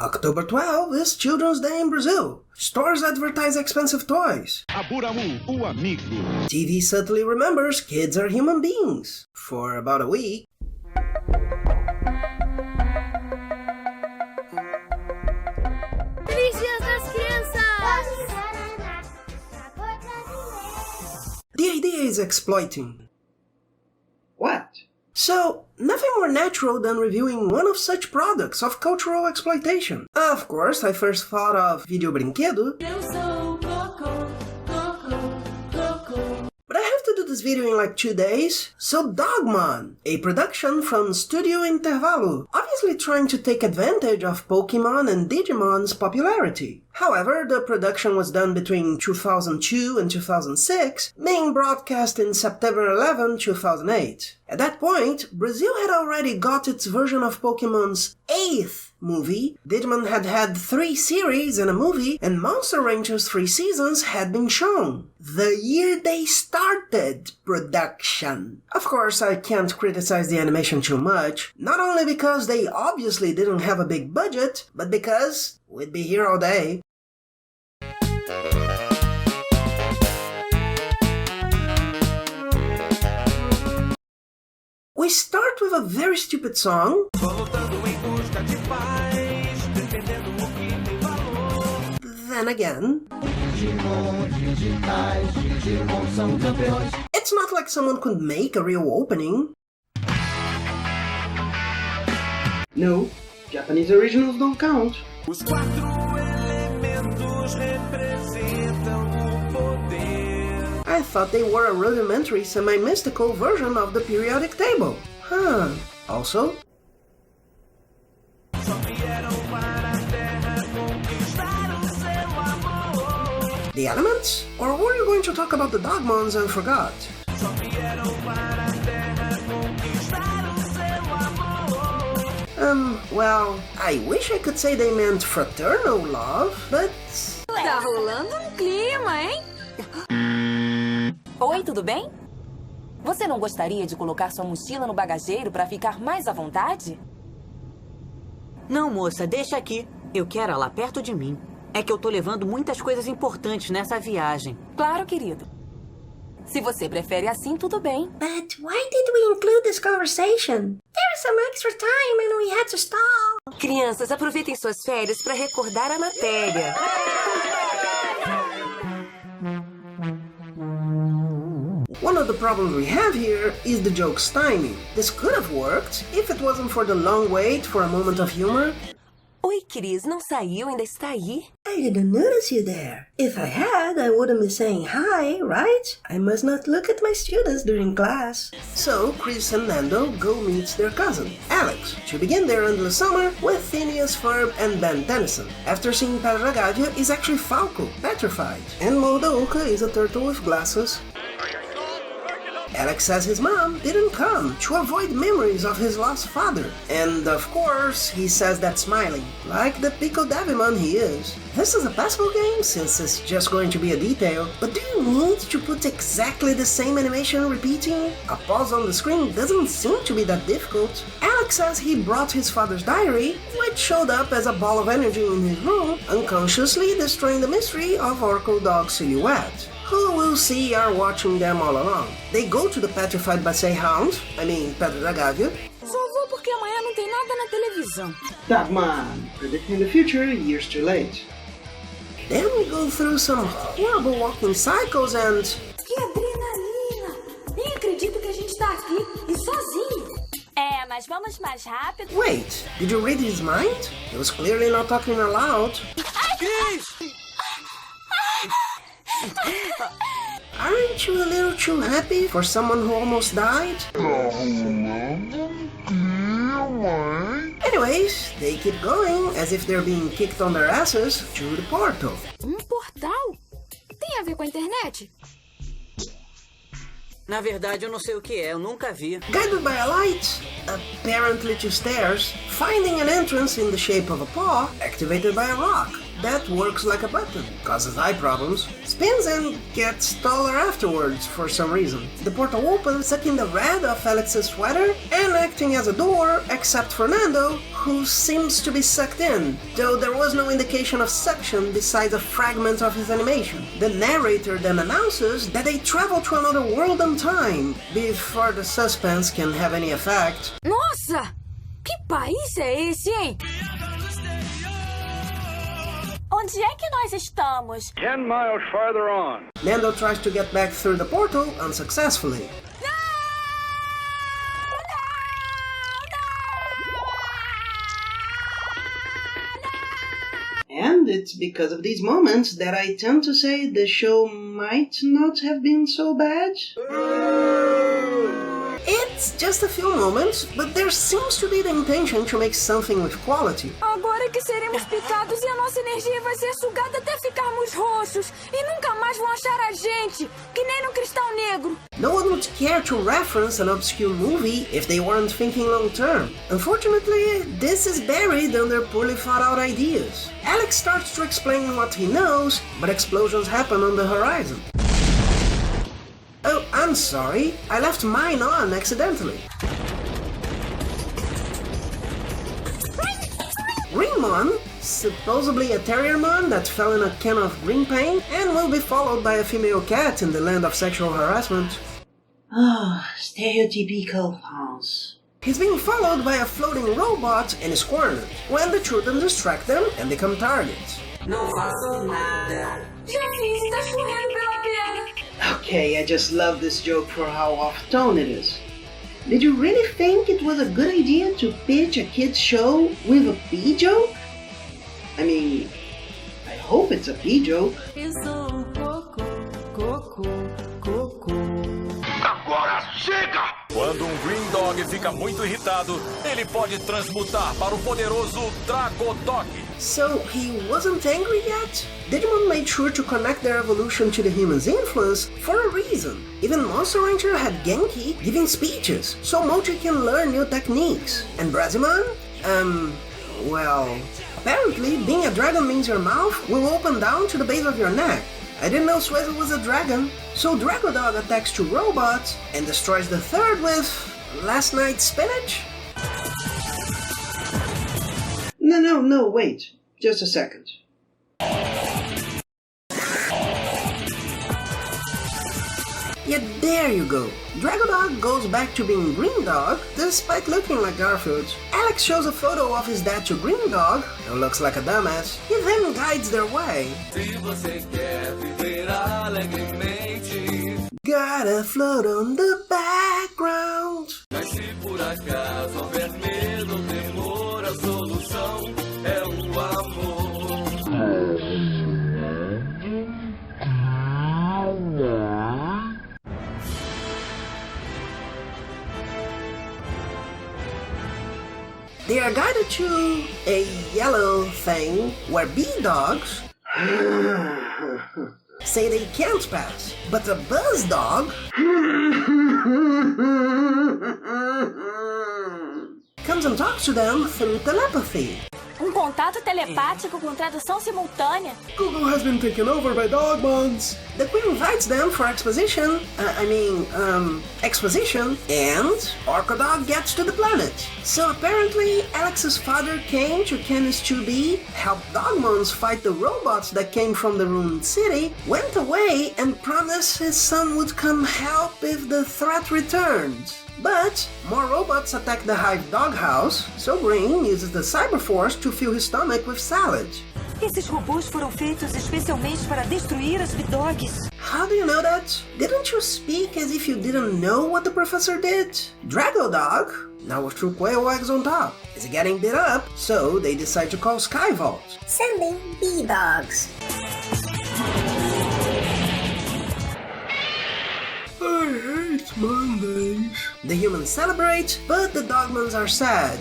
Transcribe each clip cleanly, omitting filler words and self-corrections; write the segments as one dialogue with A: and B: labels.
A: October 12 is Children's Day in Brazil. Stores advertise expensive toys.
B: Aburamu, o amigo.
A: TV subtly remembers kids are human beings. For about a week.
C: Feliz Dia das Crianças!
A: The idea is exploiting.
D: What?
A: So, nothing more natural than reviewing one of such products of cultural exploitation. Of course, I first thought of Video Brinquedo.
C: Eu sou Coco, Coco, Coco.
A: But I have to do this video in like 2 days. So Dogmon, a production from Studio Intervalo, obviously trying to take advantage of Pokemon and Digimon's popularity. However, the production was done between 2002 and 2006, being broadcast in September 11, 2008. At that point, Brazil had already got its version of Pokemon's 8th movie, Digimon had had 3 series and a movie, and Monster Rancher's 3 seasons had been shown. The year they started production. Of course, I can't criticize the animation too much, not only because they obviously didn't have a big budget, but because we'd be here all day. We start with a very stupid song. Then again, it's not like someone could make a real opening.
D: No, Japanese originals don't count.
E: Os 4 elementos representam o poder.
A: I thought they were a rudimentary, semi-mystical version of the periodic table. Huh. Also,
E: Só vieram para a terra conquistar o seu amor.
A: the elements? Or were you going to talk about the Dogmons and forgot?
E: Só vieram para a terra conquistar o seu amor.
A: Well, I wish I could say they meant fraternal love, but...
C: Tá rolando um clima, hein?
F: Oi, tudo bem? Você não gostaria de colocar sua mochila no bagageiro para ficar mais à vontade?
G: Não, moça, deixa aqui. Eu quero ela perto de mim. É que eu tô levando muitas coisas importantes nessa viagem.
F: Claro, querido. Se você prefere assim, tudo bem.
A: But why did we include this conversation? There was some extra time and we had to stall.
F: Crianças, aproveitem suas férias para recordar a matéria.
A: One of the problems we have here is the joke's timing. This could have worked if it wasn't for the long wait for a moment of humor.
F: Oi, Cris, não saiu? Ainda está aí?
A: I didn't notice you there. If I had, I wouldn't be saying hi, right? I must not look at my students during class. So, Chris and Nando go meet their cousin, Alex, to begin their endless summer with Phineas Ferb and Ben Tennyson. After seeing Pedra Gávea is actually Falco, petrified, and Moldouka is a turtle with glasses. Alex says his mom didn't come to avoid memories of his lost father. And of course, he says that smiling, like the Pico Devimon he is. This is a passable game since it's just going to be a detail, but do you need to put exactly the same animation repeating? A pause on the screen doesn't seem to be that difficult. Alex says he brought his father's diary, which showed up as a ball of energy in his room, unconsciously destroying the mystery of Orko Dog's silhouette. Who will see are watching them all along. They go to the petrified Basset Hound, Pedra Gávea.
F: Só vou porque amanhã não tem nada na televisão.
D: Dogman, predicting the future years too late.
A: Then we go through some horrible walking cycles and...
C: Que adrenalina! Nem acredito que a gente tá aqui e sozinho.
F: É, mas vamos mais rápido.
A: Wait, did you read his mind? He was clearly not talking aloud. Aren't you a little too happy for someone who almost died? Anyways, they keep going as if they're being kicked on their asses through the portal.
C: Portal? Tem a ver com a internet?
G: Na verdade, eu não sei o que é. Eu nunca vi.
A: Guided by a light, apparently to stairs, finding an entrance in the shape of a paw, activated by a rock. that works like a button, causes eye problems, spins and gets taller afterwards for some reason. The portal opens, sucking the red off Alex's sweater and acting as a door, except for Nando, who seems to be sucked in, though there was no indication of suction besides a fragment of his animation. The narrator then announces that they travel to another world and time, before the suspense can have any effect.
C: Nossa! Que país é esse, hein?
F: Onde é que nós estamos?
B: 10 miles farther on.
A: Nando tries to get back through the portal unsuccessfully.
D: And it's because of these moments that I tend to say the show might not have been so bad.
A: It's just a few moments, but there seems to be the intention to make something with quality.
C: Agora que seremos picados e a nossa energia vai ser sugada até ficarmos roxos. E nunca mais vão achar a gente, que nem no Cristal Negro.
A: No one would care to reference an obscure movie if they weren't thinking long term. Unfortunately, this is buried under poorly thought out ideas. Alex starts to explain what he knows, but explosions happen on the horizon. Oh, I'm sorry, I left mine on accidentally. Greenmon, supposedly a terriermon that fell in a can of green paint and will be followed by a female cat in the land of sexual harassment.
D: Stereotypical fans.
A: He's being followed by a floating robot and is cornered, when the children distract them and become targets.
C: Não faço nada. Já fiz, tá escorrendo pela perna.
D: Okay, I just love this joke for how off-tone it is. Did you really think it was a good idea to pitch a kid's show with a pee joke? I mean, I hope it's a pee joke.
B: Agora chega!
H: Quando um Green Dog fica muito irritado, ele pode transmutar para o poderoso Dragodog.
A: So he wasn't angry yet? Digimon made sure to connect their evolution to the humans' influence for a reason. Even Monster Rancher had Genki giving speeches, so Mochi can learn new techniques. And Brazimon? Well, apparently being a dragon means your mouth will open down to the base of your neck. I didn't know Suezo was a dragon. So Dragodog attacks two robots and destroys the third with last night's spinach?
D: No, wait. Just a second.
A: Yeah, there you go. Dragodog goes back to being Green Dog, despite looking like Garfield. Alex shows a photo of his dad to Green Dog, who looks like a dumbass. He then guides their way. Gotta float on the background. They are guided to a yellow thing where B-dogs say they can't pass, but a buzz dog comes and talks to them through telepathy.
F: Contato telepático com tradução simultânea.
A: Google has been taken over by Dogmons. The Queen invites them for exposition, and Orcodog gets to the planet. So apparently, Alex's father came to Canis 2B, helped Dogmons fight the robots that came from the ruined city, went away, and promised his son would come help if the threat returned. But more robots attack the Hive doghouse, so Green uses the Cyberforce to fill his stomach with salad.
C: Esses robôs foram feitos especialmente para destruir as B-Dogs.
A: How do you know that? Didn't you speak as if you didn't know what the professor did? Dragodog, now with true quail eggs on top, is getting beat up, so they decide to call Skyvault.
I: Sending B-Dogs.
A: I hate Mondays. The humans celebrate, but the Dogmons are sad.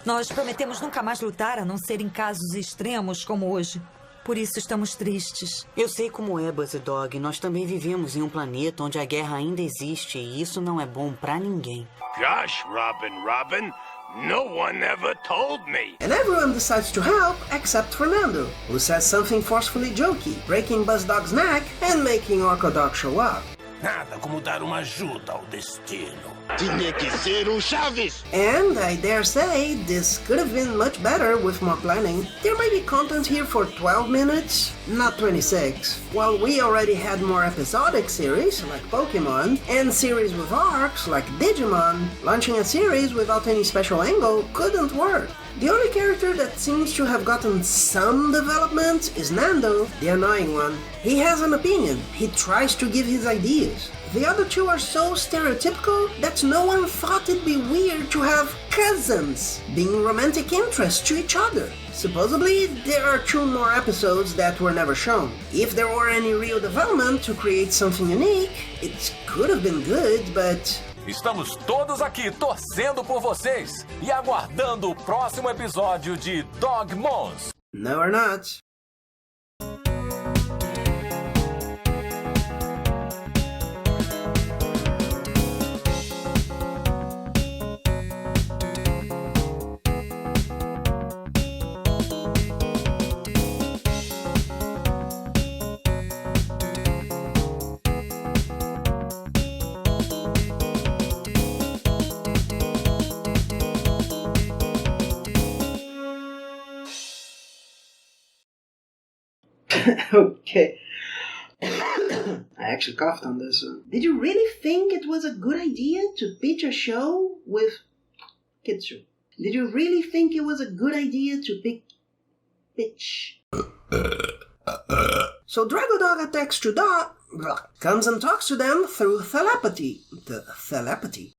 C: Nós prometemos nunca mais lutar a não ser em casos extremos como hoje. Por isso estamos tristes.
G: Eu sei como é, Buzzydog. Nós também vivemos em um planeta onde a guerra ainda existe e isso não é bom pra ninguém.
B: Gosh, Robin, No one ever told me.
A: And everyone decides to help except Fernando, who says something forcefully jokey, breaking BuzzDog's neck and making Orcodog show up.
B: Nada como dar uma ajuda ao destino. Tinha que ser o Chaves.
A: And I dare say, this could have been much better with more planning. There might be content here for 12 minutes, not 26. While we already had more episodic series, like Pokemon, and series with arcs, like Digimon, launching a series without any special angle couldn't work. The only character that seems to have gotten some development is Nando, the annoying one. He has an opinion, he tries to give his ideas. The other two are so stereotypical that no one thought it'd be weird to have cousins being romantic interests to each other. Supposedly, there are 2 more episodes that were never shown. If there were any real development to create something unique, it could have been good, but...
H: Estamos todos aqui torcendo por vocês e aguardando o próximo episódio de Dogmons.
A: No, we're not.
D: Okay. I actually coughed on this one. Did you really think it was a good idea to pitch a show with... Kids show. Did you really think it was a good idea to pitch...
A: So Dragodog attacks to Dog, comes and talks to them through telepathy.